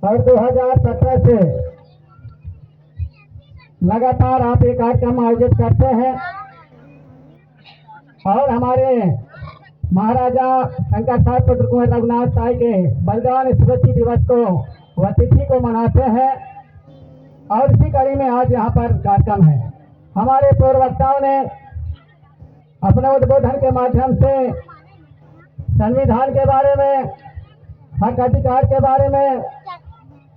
और 2017 से लगातार आप एक कार्यक्रम आयोजित करते हैं और हमारे महाराजा शंकर साहब पुत्र कुंवर रघुनाथ साई के बलिदान स्मृति दिवस को व तिथि को मनाते हैं। और इसी कड़ी में आज यहाँ पर कार्यक्रम है। हमारे पूर्व वक्ताओं ने अपने उद्बोधन के माध्यम से संविधान के बारे में, हक अधिकार के बारे में,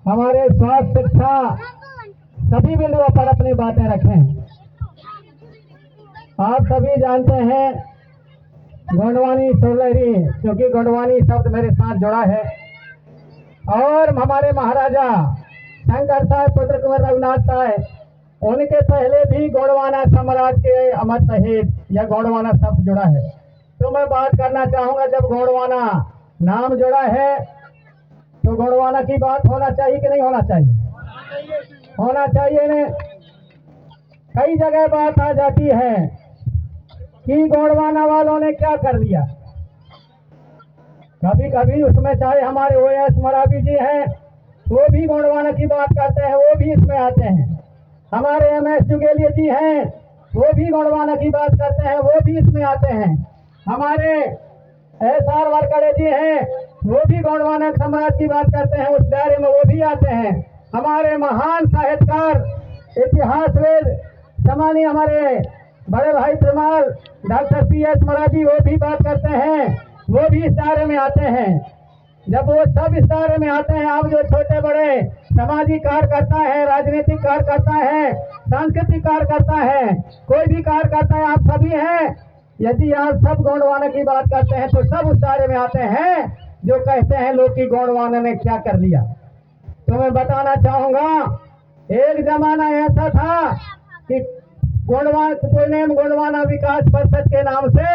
हमारे स्वास्थ्य, शिक्षा, सभी बिंदुओं पर अपनी बातें रखें। आप सभी जानते हैं गोंडवानी सोलहरी, क्योंकि गोंडवानी शब्द मेरे साथ जुड़ा है। और हमारे महाराजा शंकर साहब पुत्र कुंवर रघुनाथ साहब, उनके पहले भी गोंडवाना साम्राज्य के अमर शहीद या गोंडवाना शब्द जुड़ा है। तो मैं बात करना चाहूंगा, जब गोंडवाना नाम जुड़ा है तो गोंडवाना की बात होना चाहिए कि नहीं होना चाहिए? होना चाहिए ने। कई जगह बात आ जाती है कि गोंडवाना वालों ने क्या कर लिया। कभी कभी उसमें चाहे हमारे ओएस मरावी जी हैं, वो भी गोंडवाना की बात करते हैं, वो भी इसमें आते हैं। हमारे एमएस जुगेलिया जी हैं, वो भी गोंडवाना की बात करते हैं, वो भी इसमें आते हैं। हमारे एसआर वारकड़े जी हैं, वो भी गोंडवाना समाज की बात करते हैं, उस दायरे में वो भी आते हैं। हमारे महान साहित्यकार, इतिहासविद, सम्मानीय हमारे बड़े भाई प्रमाल डॉक्टर PS मरावी, वो भी बात करते हैं, वो भी इस दायरे में आते हैं। जब वो सब इस दायरे में आते हैं, आप जो छोटे बड़े सामाजिक कार्यकर्ता है, राजनीतिक कार्यकर्ता है, सांस्कृतिक कार्यकर्ता है, कोई भी कार्यकर्ता है, आप सभी हैं। यदि आप सब गोंडवाना की बात करते हैं तो सब उस दायरे में आते हैं जो कहते हैं लोग कि गोंडवाना ने क्या कर लिया। तो मैं बताना चाहूंगा, एक जमाना ऐसा था कि गोंडवाना विकास परिषद के नाम से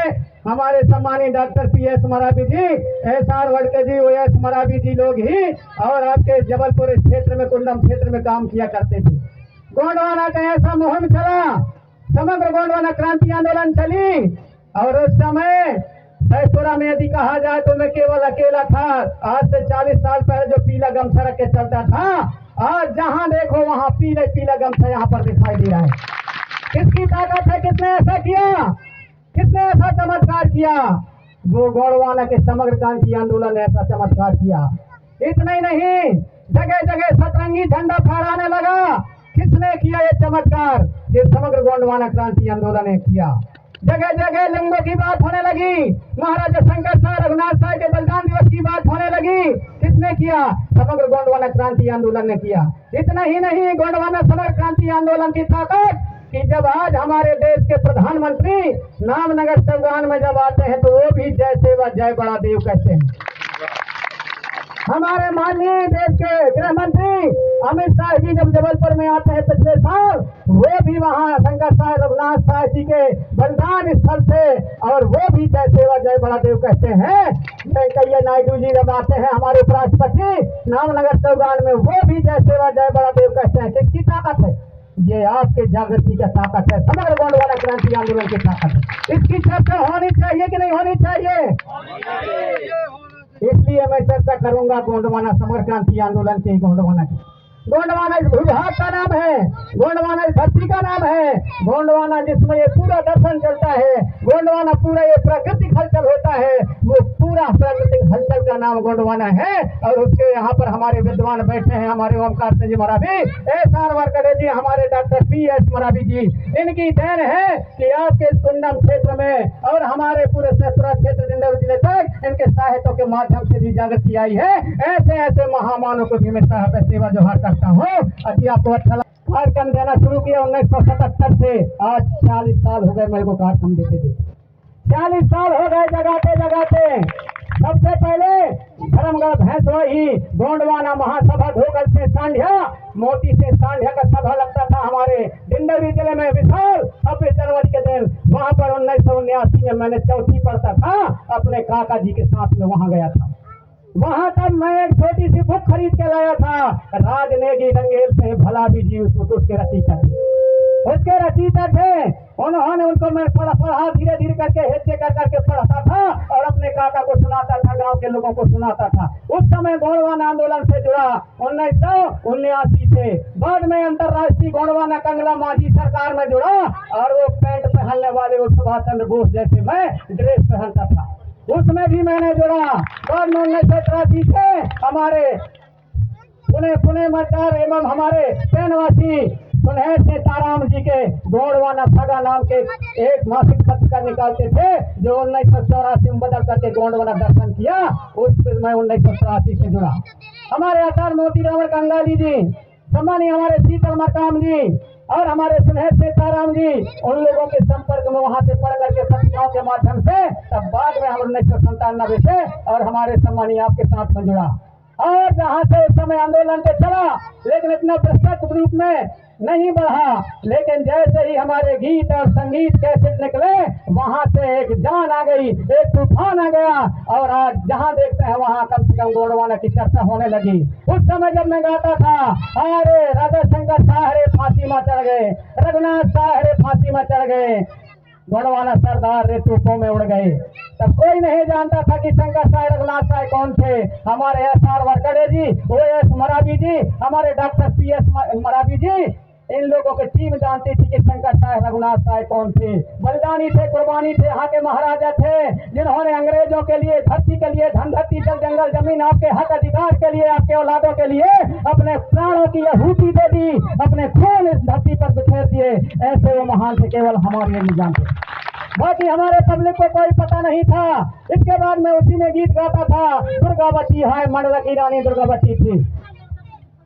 हमारे सम्मानित डॉक्टर PS मरावी जी, SR वड़के जी, OS मरावी जी लोग ही और आपके जबलपुर क्षेत्र में, कुंडम क्षेत्र में काम किया करते थे। गोंडवाना का ऐसा मुहिम चला, समग्र गोंडवाना क्रांति आंदोलन चली और उस समय सैपुरा में यदि कहा जाए तो मैं केवल अकेला था। आज से 40 साल पहले जो पीला गमछा रख के चलता था, आज जहां देखो वहां पीले पीला गमछा यहाँ पर दिखाई दे रहा है। किसकी ताकत है? किसने ऐसा किया? किसने ऐसा चमत्कार किया? वो गोंडवाना के समग्र क्रांति आंदोलन ने ऐसा चमत्कार किया। इतना ही नहीं, जगह जगह सतरंगी झंडा फहराने लगा। किसने किया ये चमत्कार? ये समग्र गोंडवाना क्रांति आंदोलन ने किया। जगह जगह लिंगों की बात होने लगी, महाराजा शंकर साहब रघुनाथ साहब के बलिदान दिवस की बात होने लगी। किसने किया? समग्र गोंडवाना क्रांति आंदोलन ने किया। इतना ही नहीं, गोंडवाना समग्र क्रांति आंदोलन की ताकत कि जब आज हमारे देश के प्रधानमंत्री नामनगर चौगान में जब आते हैं तो वो भी जय सेवा जय बड़ा देव कहते हैं। हमारे माननीय देश के गृह मंत्री अमित शाह जी जब जबलपुर में आते हैं पिछले साल, वो भी वहाँ शंकर साहब रघुनाथ साहब जी के बलिदान स्थल से और वो भी जय सेवा जय बड़ा देव कहते हैं। वेंकैया नायडू जी जब आते हैं, हमारे उपराष्ट्रपति नामनगर चौगान में, वो भी जय सेवा जय बड़ा देव कहते हैं। किसकी ताकत है? ये आपके जागृति का ताकत है, समग्र गोंडवाना क्रांति आंदोलन की ताकत है। इसकी चर्चा होनी चाहिए कि नहीं होनी चाहिए? इसलिए मैं चर्चा करूंगा गोंडवाना समग्र क्रांति आंदोलन के। गोंडवाना की, गोंडवाना इस भूभाग का नाम है, गोंडवाना इस धरती का नाम है, गोंडवाना जिसमें ये पूरा दर्शन चलता है, गोंडवाना पूरा ये प्राकृतिक हलचल होता है, वो पूरा प्राकृतिक हलचल का नाम गोंडवाना है। और उसके यहाँ पर हमारे विद्वान बैठे हैं, हमारे ओमकार सिंह जी मरावी, SR वारकड़े जी, हमारे डॉक्टर PS मरावी जी। इनकी देन है कि आपके इस कुंडम क्षेत्र में और हमारे पूरे सैपुरा क्षेत्र जिंदगी जिले तक इनके साहित्यों के माध्यम से भी जागृति आई है। ऐसे ऐसे महामानव को भी मैं साहब सेवा जोहार करता हूँ। अभी आपको अच्छा कार्यक्रम देना शुरू किया 1977 से, आज 40 साल हो गए मेरे को कार्यक्रम देते थे। 40 साल हो गए जगाते जगाते। सबसे पहले धर्मगढ़ भैंसवा ही गोंडवाना महासभा ढोकर से सांझा, मोती से सांझा का सभा लगता था हमारे डिंडौरी जिले में विशाल 26 जनवरी के दिन। वहां पर 1979 में मैंने चौथी पढ़ता था, अपने काका जी के साथ में वहां गया था। वहां तब मैं एक छोटी सी बुक खरीद के लाया था, राजनेगी रंगेल से भला भी जी उसके रची कर। उसके रचयिता थे। उन्होंने उनको मैं पढ़ा धीरे धीरे करके हिस्से कर करके पढ़ता था और अपने काका को सुनाता था, गांव के लोगों को सुनाता था। उस समय गोंडवाना आंदोलन से जुड़ा 1979 से। बाद में अंतर्राष्ट्रीय गोंडवाना कंगला माझी सरकार में जुड़ा और वो पैंट पहनने वाले वो सुभाष चंद्र बोस जैसे मैं ड्रेस पहनता था, उसमें भी मैंने जुड़ा। बाद में 1983 से हमारे पुणे मचार एवं हमारे पैनवासी सुनहर से ताराम जी के गोंडवाना सागा नाम के एक मासिक पत्रिका निकालते थे, जो 1984 में बदल करके गोंडवाना दर्शन किया। उस पर मैं 1984 से जुड़ा। हमारे आचार्य मोतीराम कंगाली जी, सम्मानीय हमारे शीतल मरकाम जी और हमारे सुनहर से ताराम जी, उन लोगों के संपर्क में वहां से पढ़ करके पत्रिकाओं के माध्यम से तब बाद में हम 1997 से और हमारे सम्मानीय आपके साथ में जुड़ा। और जहां से उस समय आंदोलन पे चला, लेकिन इतना प्रत्यक्ष रूप में नहीं बढ़ा, लेकिन जैसे ही हमारे गीत और संगीत कैसे निकले, वहां से एक जान आ गई, एक तूफान आ गया और आज जहां देखते हैं वहां कम से कम गोंडवाना की चर्चा होने लगी। उस समय जब मैं गाता था, अरे राजा शंकर साहरे फांसी में चढ़ गए, रघुनाथ साहरे फांसी में चढ़ गए, गोंडवाना सरदार रे तूफों में उड़ गए, तब कोई नहीं जानता था कि शंकर साय रघुनाथ साय कौन थे। हमारे एस.आर. वरकड़े जी, O.S. मरावी जी, हमारे डॉक्टर P.S. मरावी जी, इन लोगों की टीम जानती थी कि शंकर साय रघुनाथ साय कौन थे। बलिदानी थे, कुर्बानी थे, यहाँ के महाराजा थे, जिन्होंने अंग्रेजों के लिए, धरती के लिए, धन धरती जल जंगल जमीन, आपके हक अधिकार के लिए, आपके औलादों के लिए अपने प्राणों की आहुति दे दी, अपने खून इस धरती पर बिखेर दिए। ऐसे वो महान थे, केवल हमारे नहीं जानते, बाकी हमारे पब्लिक को कोई पता नहीं था। इसके बाद मैं उसी में गीत गाता था, दुर्गावती हाय मंडला की रानी दुर्गावती थी,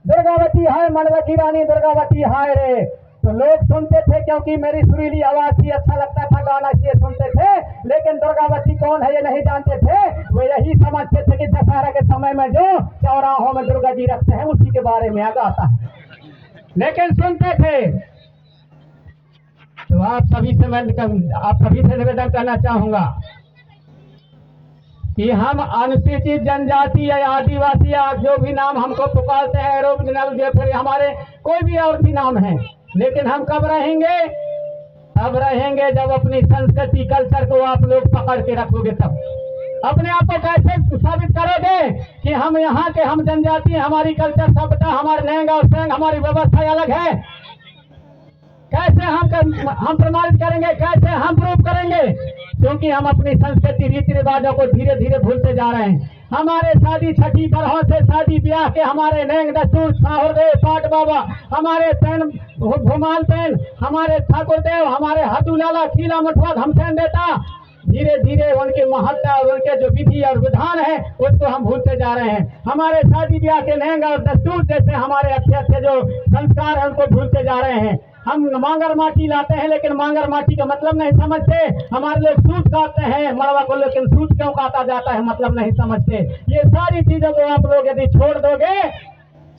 दुर्गावती हाय मंडला की रानी दुर्गावती हाय रे। तो लोग सुनते थे क्योंकि मेरी सुरीली आवाज थी, अच्छा लगता था गाना, ये सुनते थे, लेकिन दुर्गावती कौन है ये नहीं जानते थे। वो यही समझते थे कि दशहरा के समय में जो चौराहों में दुर्गा जी रखते हैं उसी के बारे में गाता है, लेकिन सुनते थे। तो आप सभी से निवेदन करना चाहूंगा कि हम अनुसूचित जनजाति या आदिवासी या जो भी नाम हमको पुकारते हैं, या फिर हमारे कोई भी और भी नाम है, लेकिन हम कब रहेंगे? तब रहेंगे जब अपनी संस्कृति कल्चर को आप लोग पकड़ के रखोगे। तब अपने आप को कैसे साबित करोगे कि हम यहाँ के, हम जनजाति, हमारी कल्चर सभ्यता, हमारे लहंगा और संग, हमारी व्यवस्था अलग है? कैसे हम प्रमाणित करेंगे, कैसे हम प्रूव करेंगे? क्योंकि हम अपनी संस्कृति रीति रिवाजों को धीरे धीरे भूलते जा रहे हैं। हमारे शादी छठी बरहों से शादी ब्याह के हमारे नैंग दस्तूर, साहुर देव, पाट बाबा, हमारे तैन भूमाल तैन, हमारे ठाकुर देव, हमारे हदू लाला, खीला मठवा, घमसैन देता, धीरे धीरे उनके महत्ता और उनके जो विधि और विधान है उसको हम भूलते जा रहे हैं। हमारे शादी ब्याह के नैंग और दस्तूर जैसे हमारे अच्छे अच्छे जो संस्कार है उनको भूलते जा रहे हैं। हम मांगर माटी लाते हैं, लेकिन मांगर माटी का मतलब नहीं समझते। हमारे लोग सूट काटते हैं मड़वा को, लेकिन सूट क्यों काटा जाता है मतलब नहीं समझते। ये सारी चीजों को आप लोग यदि छोड़ दोगे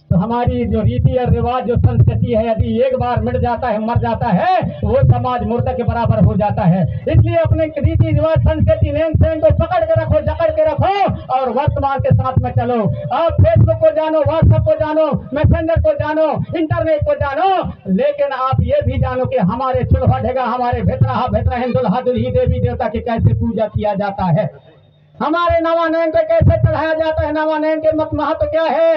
तो हमारी जो रीति और रिवाज, जो संस्कृति है, यदि एक बार मिट जाता है, मर जाता है, वो समाज मूर्ख के बराबर हो जाता है। इसलिए अपने रीति रिवाज, संस्कृति, लेन देन को पकड़ के रखो, जकड़ के रखो और वर्तमान के साथ में चलो। आप फेसबुक को जानो, व्हाट्सएप को जानो, मैसेंजर को जानो, इंटरनेट को जानो, लेकिन आप ये भी जानो कि हमारे चूल्हा ढेगा, हमारे भेतरा भेतरहन, दुल्हा दुल्ही, देवी देवता की कैसे पूजा किया जाता है, हमारे नवानयन को कैसे चढ़ाया जाता है, नवानयन के महत्व क्या है,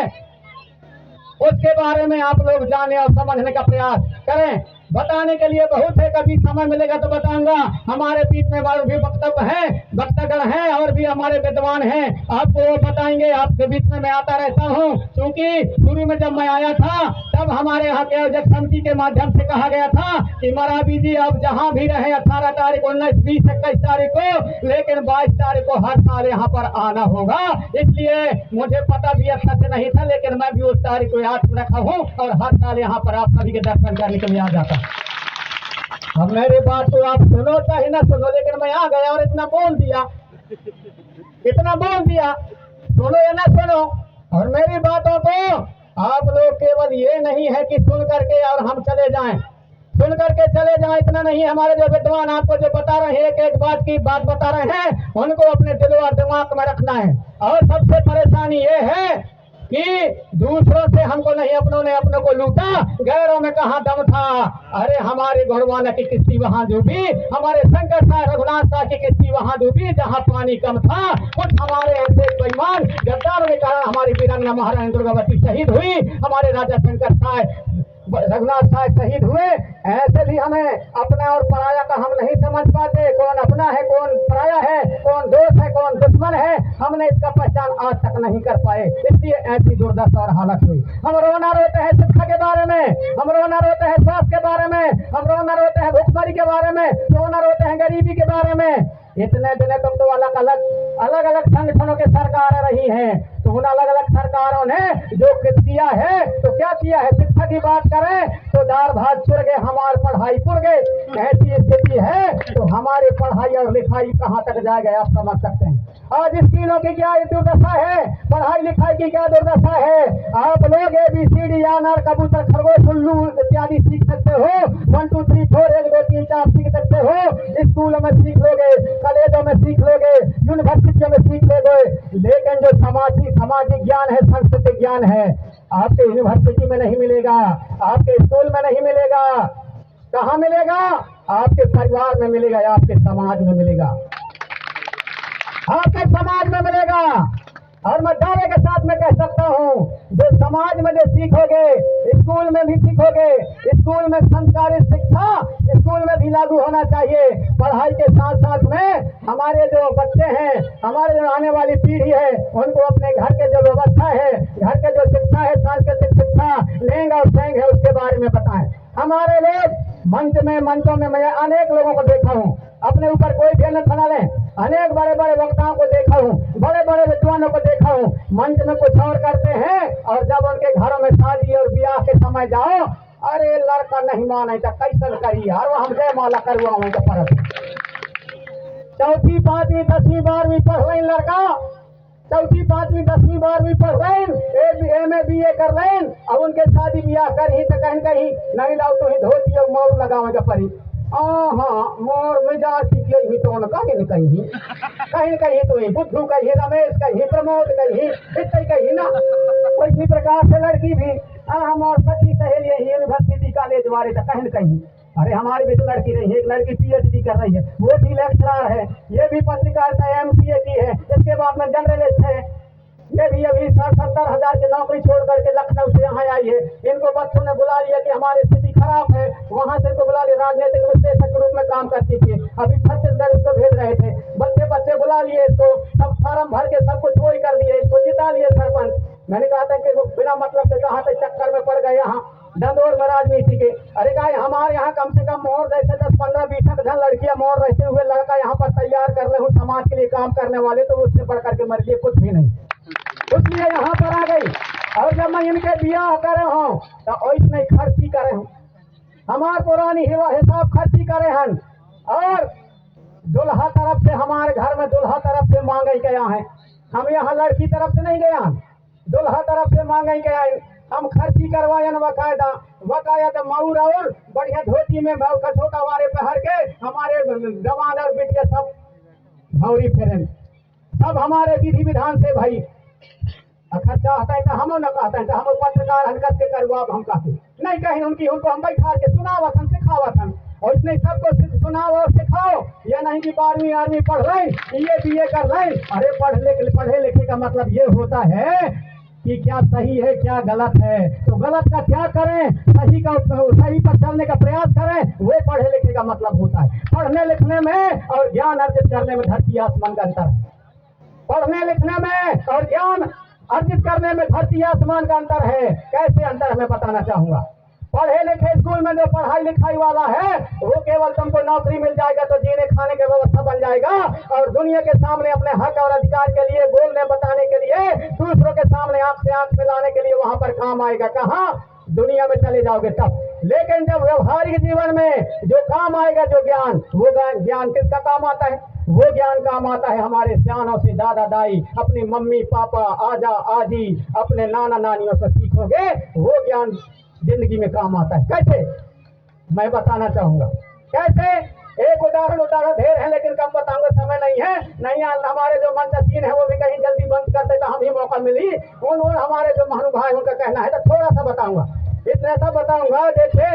उसके बारे में आप लोग जाने और समझने का प्रयास करें। बताने के लिए बहुत है, कभी समय मिलेगा तो बताऊंगा। हमारे बीच में भी वक्तव्य है, वक्तागण हैं और भी हमारे विद्वान हैं, आपको वो बताएंगे। आपके बीच में मैं आता रहता हूँ, क्योंकि शुरू में जब मैं आया था तब हमारे यहाँ के आयोजक समिति के माध्यम से कहा गया था कि मरावी जी आप जहाँ भी रहे 18 तारीख, 19, 20, 21 तारीख को, लेकिन 22 तारीख को हर साल यहाँ पर आना होगा। इसलिए मुझे पता भी अच्छा से नहीं था, लेकिन मैं भी उस तारीख को याद रखा हूँ और हर साल यहाँ पर आप सभी के दर्शन करने के लिए आ जाता। अब मेरी बात तो आप सुनो चाहे ना सुनो, लेकिन मैं आ गया और इतना बोल दिया, सुनो या ना सुनो। और मेरी बातों को आप लोग केवल ये नहीं है कि सुन करके और हम चले जाएं, सुन करके चले जाएं, इतना नहीं। हमारे जो विद्वान आपको जो बता रहे हैं, एक बात की बात बता रहे हैं, उनको अपने दिल और दिमाग में रखना है। और सबसे परेशानी ये है कि दूसरों से हमको नहीं, अपनों ने अपनों को लूटा, गैरों में कहाँ दम था। अरे हमारे घोड़वाना की किस्ती वहां डूबी, हमारे शंकर शाह रघुनाथ शाह की किस्ती वहां डूबी जहां पानी कम था। कुछ हमारे ऐसे बेईमान गद्दारों के कारण हमारी वीरांगना महारानी दुर्गावती शहीद हुई, हमारे राजा शंकर शाह रघुनाथ साहब शहीद हुए। ऐसे भी हमें अपना और पराया का हम नहीं समझ पाते, कौन अपना है कौन पराया है, कौन दोस्त है कौन दुश्मन है, हमने इसका पहचान आज तक नहीं कर पाए। इसलिए ऐसी दुर्दशा और हालत हुई। हम रोना रोते हैं शिक्षा के बारे में, हम रोना रोते हैं स्वास्थ्य के बारे में, हम रोना रोते हैं भुखमरी के बारे में, रोना रोते हैं गरीबी के बारे में। इतने दिन तुम तो अलग अलग संगठनों की सरकार रही हैं, तो उन अलग अलग सरकारों ने जो कुछ किया है तो क्या किया है। शिक्षा की बात करें तो दाल भात चुर गए, हमारी पढ़ाई पुर गए। ऐसी स्थिति है तो हमारी पढ़ाई और लिखाई कहाँ तक जाएगा आप समझ सकते हैं। आज स्कूलों की क्या दुर्दशा है, पढ़ाई लिखाई की क्या दुर्दशा है। आप लोग ABCD अनार कबूतर खरगोश उल्लू इत्यादि सीख सकते हो, 1 2 3 4 1 2 3 4 सीख सकते हो, स्कूलों में सीख लोगे, कॉलेजों में सीख लोगे, यूनिवर्सिटियों में सीख लोगे। लेकिन जो सामाजिक ज्ञान है, सांस्कृतिक ज्ञान है, आपके यूनिवर्सिटी में नहीं मिलेगा, आपके स्कूल में नहीं मिलेगा। कहाँ मिलेगा? आपके परिवार में मिलेगा, आपके समाज में मिलेगा, आपके समाज में मिलेगा। और मैं दावे के साथ में कह सकता हूँ, जो समाज में जो सीखोगे स्कूल में भी सीखोगे। स्कूल में संस्कारित शिक्षा स्कूल में भी लागू होना चाहिए। पढ़ाई के साथ साथ में हमारे जो बच्चे हैं, हमारे जो आने वाली पीढ़ी है, उनको अपने घर के जो व्यवस्था है, घर के जो शिक्षा है, सांस्कृतिक शिक्षा लेंग और सेंग है, उसके बारे में बताएं। हमारे लोग मंचों में मैं अनेक लोगों को देखा हूँ, अपने ऊपर कोई ढेर न बना लें, अनेक बड़े बड़े वक्ताओं को देखा हूँ, बड़े बड़े विद्वानों को देखा हूँ, मंच में कुछ और करते हैं और जब उनके घरों में शादी और ब्याह के समय जाओ, अरे लड़का नहीं माने तो कैसन करी यार, वो हम जय माला करवाओ तो परत। 4वीं 5वीं 10वीं 12वीं पढ़ रहे लड़का, 4वीं 5वीं 10वीं 12वीं पढ़ रहे, MA BA कर रहे, अब उनके शादी ब्याह कर ही तो कहीं नहीं लाओ तो ही धोती और मोर लगावे का परी। हाँ मोर मिजाज सीखे ही तो कहीं न कहीं तो ही बुद्धू कही, रमेश कही, प्रमोद कही, इतने कही ना। इसी प्रकार से लड़की भी हम और सखी सहेलियां यूनिवर्सिटी कॉलेज वाले तो कहीं अरे हमारी भी तो लड़की रही है, एक लड़की PhD कर रही है, वो भी लेक्चरर है, ये भी पत्रकारिता MCA की है, इसके बाद में जर्नलिस्ट है। ये भी अभी 60-70 हजार की नौकरी छोड़ करके लखनऊ से यहाँ आई है। इनको बच्चों ने बुला लिया कि हमारी स्थिति खराब है, वहां से इनको बुला लिया, राजनीतिक विश्लेषक के रूप में काम करती थी, अभी छत्तीसगढ़ इसको भेज रहे थे। बच्चे बुला लिए इसको, सब फार्म भर के सब कुछ वही कर दिए, इसको जिता लिए सरपंच। मैंने कहा था कि वो बिना मतलब के कहाँ से चक्कर में पड़ गए यहाँ डंडोर में राजनीति के। अरे कहा हमारे यहाँ कम से कम मोर जैसे 10-15-20 जन लड़कियां मोर रहते हुए लड़का यहाँ पर तैयार कर रहे हो समाज के लिए काम करने वाले, तो उससे बढ़ करके मर लिए कुछ भी नहीं, इसलिए यहाँ पर आ गई। और जब मैं इनके ब्याह करे हूँ तो ऐसे खर्ची करे हूँ, हमारे पुरानी हिसाब खर्ची करे हैं। और दुल्हा तरफ से हमारे घर में दुल्हा तरफ से मांगे गया है, हम यहाँ लड़की तरफ से नहीं गया, दुल्हा तरफ से मांगे गया। हम खर्ची करवाए वकायदा मऊर और बढ़िया धोती में छोटा वारे पहर के हमारे जवान और बेटिया सब भौरी फेरन, सब हमारे विधि विधान से भाई खर्चा आता है तो हम न कहते हैं, तो हम पत्रकार हरकत के करवाब हम कहते नहीं कहीं उनको हम बैठा के सुनावतन सिखावतन, और इसने सबको सुनाओ और सिखाओ। ये नहीं कि 12वीं 8वीं पढ़ रहे, ये BA कर रहे। अरे पढ़े लिखे का मतलब ये होता है कि क्या सही है क्या गलत है, तो गलत का क्या करें, सही पर चलने का प्रयास करें, वो पढ़े लिखे का मतलब होता है। पढ़ने लिखने में और ज्ञान अर्जित करने में धरती आसमान का अंतर है। पढ़ने लिखने में और ज्ञान अर्जित करने में धरती आसमान का अंतर है। कैसे अंतर है मैं बताना चाहूंगा। पढ़े लिखे स्कूल में जो पढ़ाई लिखाई वाला है वो केवल तुमको नौकरी मिल जाएगा तो जीने खाने की व्यवस्था बन जाएगा, और दुनिया के सामने अपने हक और अधिकार के लिए बोलने बताने के लिए, दूसरों के सामने आंख से आंख मिलाने के लिए वहां पर काम आएगा। कहाँ? दुनिया में चले जाओगे तब। लेकिन जब व्यवहारिक जीवन में जो काम आएगा, जो ज्ञान, वो ज्ञान किसका काम आता है? वो ज्ञान काम आता है हमारे सियानों से, दादा दाई, अपनी मम्मी पापा, आजा आजी, अपने नाना नानियों से सीखोगे, वो ज्ञान जिंदगी में काम आता है। कैसे? मैं बताना चाहूंगा कैसे। एक उदाहरण ढेर है, लेकिन कम बताऊंगा, समय नहीं है। नहीं हमारे जो मंचसीन है वो भी कहीं जल्दी बंद करते तो हम ही मौका मिली। उन हमारे जो महानुभाव उनका कहना है, तो थोड़ा सा बताऊंगा, इतना सा बताऊंगा। जैसे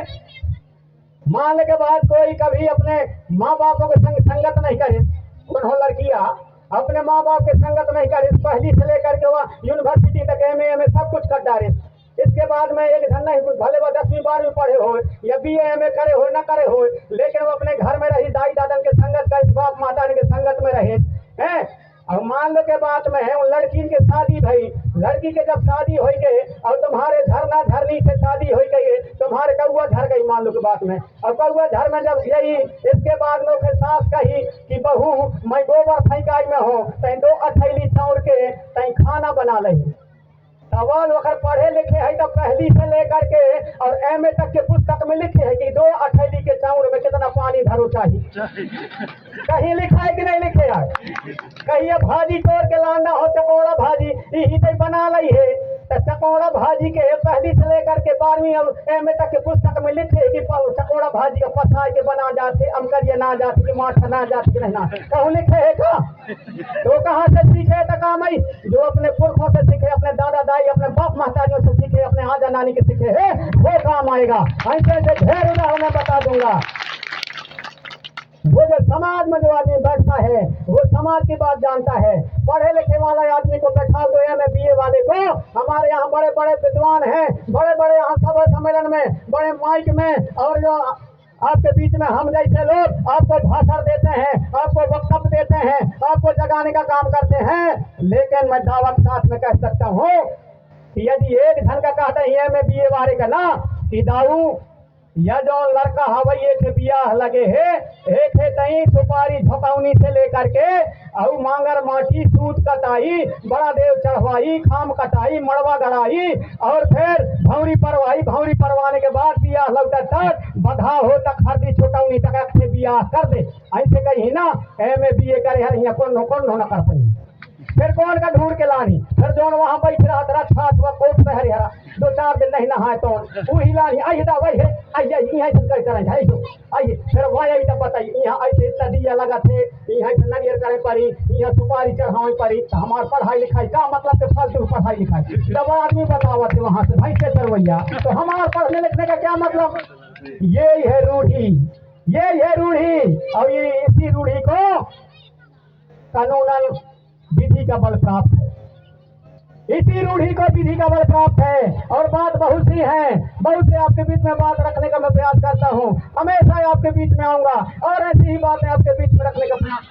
मानने के बाद कोई कभी अपने माँ बापों के संग संगत नहीं करे, उन्होंने लड़कियां अपने माँ बाप के संगत नहीं करे, पहली से लेकर के वह यूनिवर्सिटी तक एमए सब कुछ कर डाले। इसके बाद में एक धन नहीं, भले वो 10वीं 12वीं पढ़े हो या बीए एमए करे हो न करे हो, लेकिन वो अपने घर में रही, दाई दादन के संगत करे, बाप माता के संगत में रहे हैं। और मान लो के बात में है उन लड़की के शादी भई, लड़की के जब शादी हो गई और तुम्हारे झरना झरनी से शादी हो गई, तुम्हारे कौआ झर गई मान लो के बात में, और कौआ झर में जब गई, इसके बाद में फिर सास कही कि बहू मैं गोबर फेंकाई में हो, तई 2 अठैली छौड़ के तई खाना बना लही। सवाल अगर पढ़े लिखे है तो पहली से लेकर के और एमए तक के पुस्तक में लिखे है कि 2 अठैली के चाउर में कितना पानी धरो चाहिए। कहीं लिखा है कि नहीं लिखे है? कहीं भाजी तोड़ के लाना हो, चकोड़ा भाजी यही तो बना ली है, तो चकोड़ा भाजी के पहली से लेकर के 12वीं और एमए तक के पुस्तक में लिखे कि चकोड़ा भाजी का पसाई के बना जाते, अमकरिया ना जाते कि माठा ना जाते कि नहीं ना, कहूँ लिखे है का? तो कहाँ से सीखे तो काम आई, जो अपने पुरखों से सीखे, अपने दादा दाई अपने बाप महतारियों से सीखे, अपने आजा नानी के सीखे है, वो काम आएगा। ऐसे ऐसे ढेर उदाहरण बता दूंगा। वो जो समाज में जो आदमी बैठता है वो समाज की बात जानता है। पढ़े लिखे वाला आदमी को बैठा दो एमए बीए वाले को, हमारे यहाँ बड़े बड़े विद्वान हैं, बड़े बड़े यहाँ सभा सम्मेलन में, बड़े माइक में, और जो आपके बीच में हम जैसे लोग आपको भाषण देते हैं, आपको वक्तव्य देते हैं, आपको जगाने का काम करते हैं। लेकिन मैं दावा के साथ में कह सकता हूँ कि यदि एक ढंग का कहते हैं एमए बीए वाले का ना कि दाऊ या जो लड़का हवाई एक बियाह लगे है, एक है तई सुपारी झोंकौनी से लेकर के और मांगर माटी सूत कटाई, बड़ा देव चढ़वाई, खाम कटाई, मड़वा गड़ाई, और फिर भौरी परवाई, भौरी परवाने के बाद बियाह लगता तक बधा हो तक हरदी छोटौनी तक से बियाह कर दे। ऐसे कहीं ना एमए बीए करे हर यहाँ कौन न कर पाई, फिर कौन का ढूंढ के लानी, फिर जो वहां बैठ रहा तेरा छात हुआ कोट में हरिहरा 2-4 दिन नहीं नहाए तो वो ही लानी आई दा वही है आइए यहाँ कर करें आइए फिर वही आई तब बताइए यहाँ ऐसे इतना दिया लगा थे, यहाँ से नरियर करे पड़ी, यहाँ सुपारी चढ़ावे पड़ी, तो हमारे पढ़ाई लिखाई का मतलब के फालतू पढ़ाई लिखाई जब आदमी बतावा थे वहां से भाई से करवैया, तो हमारे पढ़ने लिखने का क्या मतलब? यही है रूढ़ी, यही है रूढ़ी, और ये इसी रूढ़ी को कानूनन विधि का बल प्राप्त है, इसी रूढ़ी को विधि का बल प्राप्त है। और बात बहुत सी है, बहुत से आपके बीच में बात रखने का मैं प्रयास करता हूँ, हमेशा आपके बीच में आऊंगा और ऐसी ही बातें आपके बीच में रखने का प्रयास